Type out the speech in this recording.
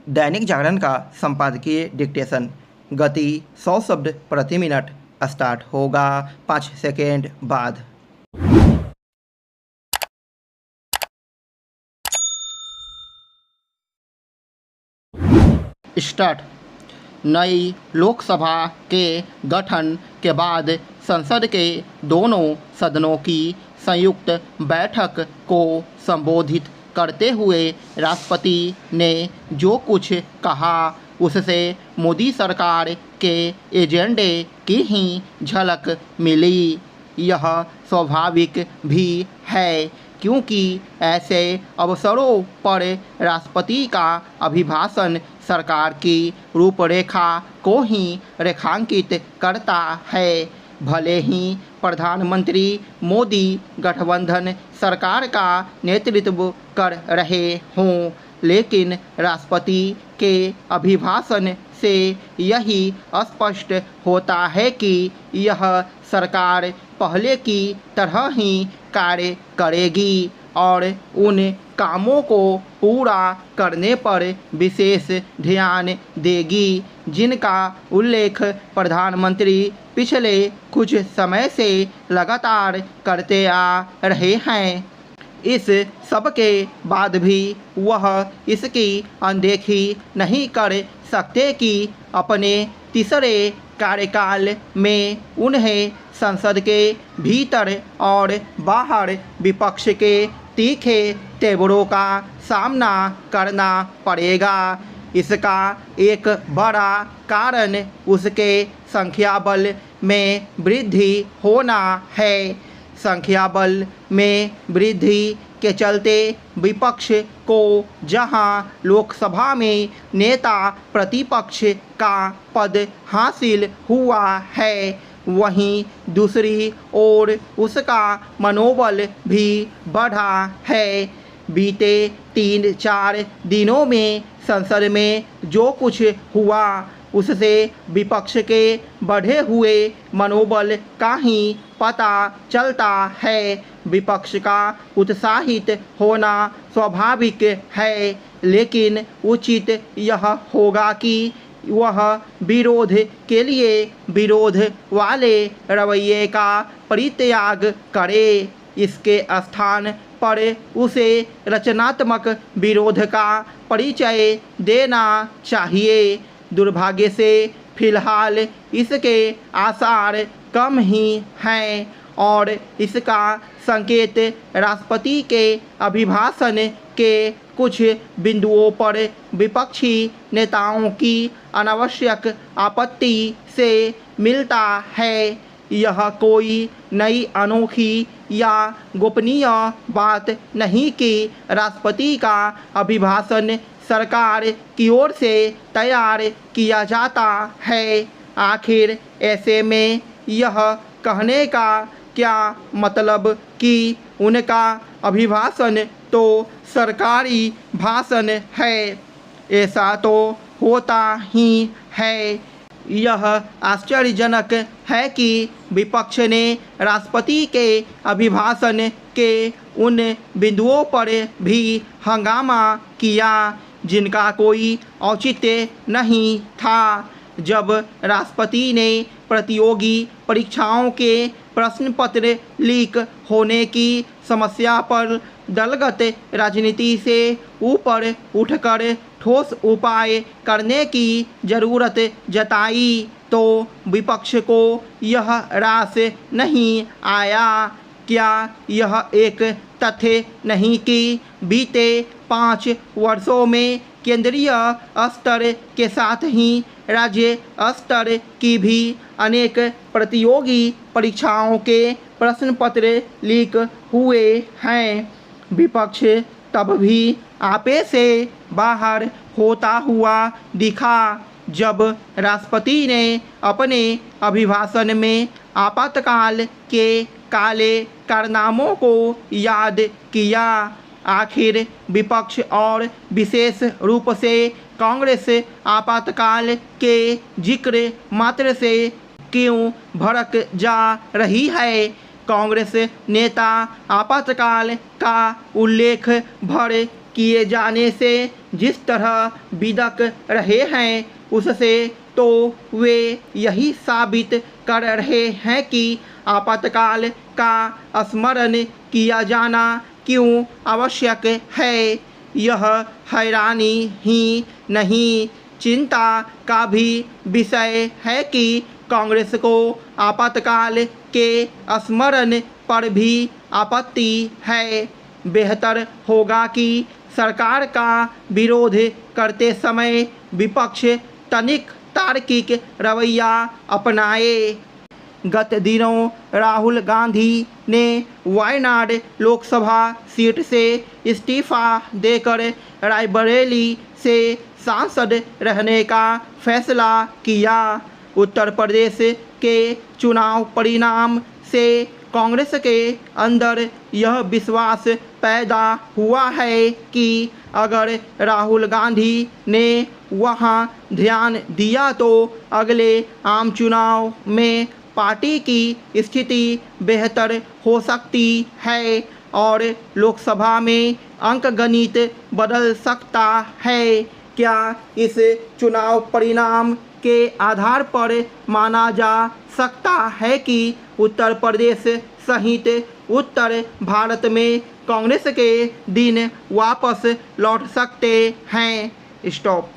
दैनिक जागरण का संपादकीय डिक्टेशन। गति 100 शब्द प्रति मिनट। स्टार्ट होगा 5 सेकेंड बाद। स्टार्ट। नई लोकसभा के गठन के बाद संसद के दोनों सदनों की संयुक्त बैठक को संबोधित करते हुए राष्ट्रपति ने जो कुछ कहा उससे मोदी सरकार के एजेंडे की ही झलक मिली। यह स्वाभाविक भी है क्योंकि ऐसे अवसरों पर राष्ट्रपति का अभिभाषण सरकार की रूपरेखा को ही रेखांकित करता है। भले ही प्रधानमंत्री मोदी गठबंधन सरकार का नेतृत्व कर रहे हों, लेकिन राष्ट्रपति के अभिभाषण से यही स्पष्ट होता है कि यह सरकार पहले की तरह ही कार्य करेगी और उन कामों को पूरा करने पर विशेष ध्यान देगी जिनका उल्लेख प्रधानमंत्री पिछले कुछ समय से लगातार करते आ रहे हैं। इस सब के बाद भी वह इसकी अनदेखी नहीं कर सकते कि अपने तीसरे कार्यकाल में उन्हें संसद के भीतर और बाहर विपक्ष के तीखे तेवरों का सामना करना पड़ेगा। इसका एक बड़ा कारण उसके संख्याबल में वृद्धि होना है। संख्याबल में वृद्धि के चलते विपक्ष को जहां लोकसभा में नेता प्रतिपक्ष का पद हासिल हुआ है, वहीं दूसरी ओर उसका मनोबल भी बढ़ा है। बीते 3-4 दिनों में संसद में जो कुछ हुआ उससे विपक्ष के बढ़े हुए मनोबल का ही पता चलता है। विपक्ष का उत्साहित होना स्वाभाविक है, लेकिन उचित यह होगा कि वह विरोध के लिए विरोध वाले रवैये का परित्याग करे। इसके स्थान पर उसे रचनात्मक विरोध का परिचय देना चाहिए। दुर्भाग्य से फिलहाल इसके आसार कम ही हैं और इसका संकेत राष्ट्रपति के अभिभाषण के कुछ बिंदुओं पर विपक्षी नेताओं की अनावश्यक आपत्ति से मिलता है। यह कोई नई अनोखी या गोपनीय बात नहीं कि राष्ट्रपति का अभिभाषण सरकार की ओर से तैयार किया जाता है। आखिर ऐसे में यह कहने का क्या मतलब कि उनका अभिभाषण तो सरकारी भाषण है? ऐसा तो होता ही है। यह आश्चर्यजनक है कि विपक्ष ने राष्ट्रपति के अभिभाषण के उन बिंदुओं पर भी हंगामा किया जिनका कोई औचित्य नहीं था। जब राष्ट्रपति ने प्रतियोगी परीक्षाओं के प्रश्न पत्र लीक होने की समस्या पर दलगत राजनीति से ऊपर उठकर ठोस उपाय करने की ज़रूरत जताई तो विपक्ष को यह रास नहीं आया। क्या यह एक तथ्य नहीं कि बीते 5 वर्षों में केंद्रीय स्तर के साथ ही राज्य स्तर की भी अनेक प्रतियोगी परीक्षाओं के प्रश्न पत्र लीक हुए हैं? विपक्ष तब भी आपे से बाहर होता हुआ दिखा जब राष्ट्रपति ने अपने अभिभाषण में आपातकाल के काले कारनामों को याद किया। आखिर विपक्ष और विशेष रूप से कांग्रेस आपातकाल के जिक्र मात्र से क्यों भड़क जा रही है? कांग्रेस नेता आपातकाल का उल्लेख भर किए जाने से जिस तरह बिदक रहे हैं उससे तो वे यही साबित कर रहे हैं कि आपातकाल का स्मरण किया जाना क्यों आवश्यक है। यह हैरानी ही नहीं, चिंता का भी विषय है कि कांग्रेस को आपातकाल के स्मरण पर भी आपत्ति है। बेहतर होगा कि सरकार का विरोध करते समय विपक्ष तनिक तार्किक रवैया अपनाए। गत दिनों राहुल गांधी ने वायनाड लोकसभा सीट से इस्तीफा देकर रायबरेली से सांसद रहने का फैसला किया। उत्तर प्रदेश के चुनाव परिणाम से कांग्रेस के अंदर यह विश्वास पैदा हुआ है कि अगर राहुल गांधी ने वहां ध्यान दिया तो अगले आम चुनाव में पार्टी की स्थिति बेहतर हो सकती है और लोकसभा में अंकगणित बदल सकता है। क्या इस चुनाव परिणाम के आधार पर माना जा सकता है कि उत्तर प्रदेश सहित उत्तर भारत में कांग्रेस के दिन वापस लौट सकते हैं? स्टॉप।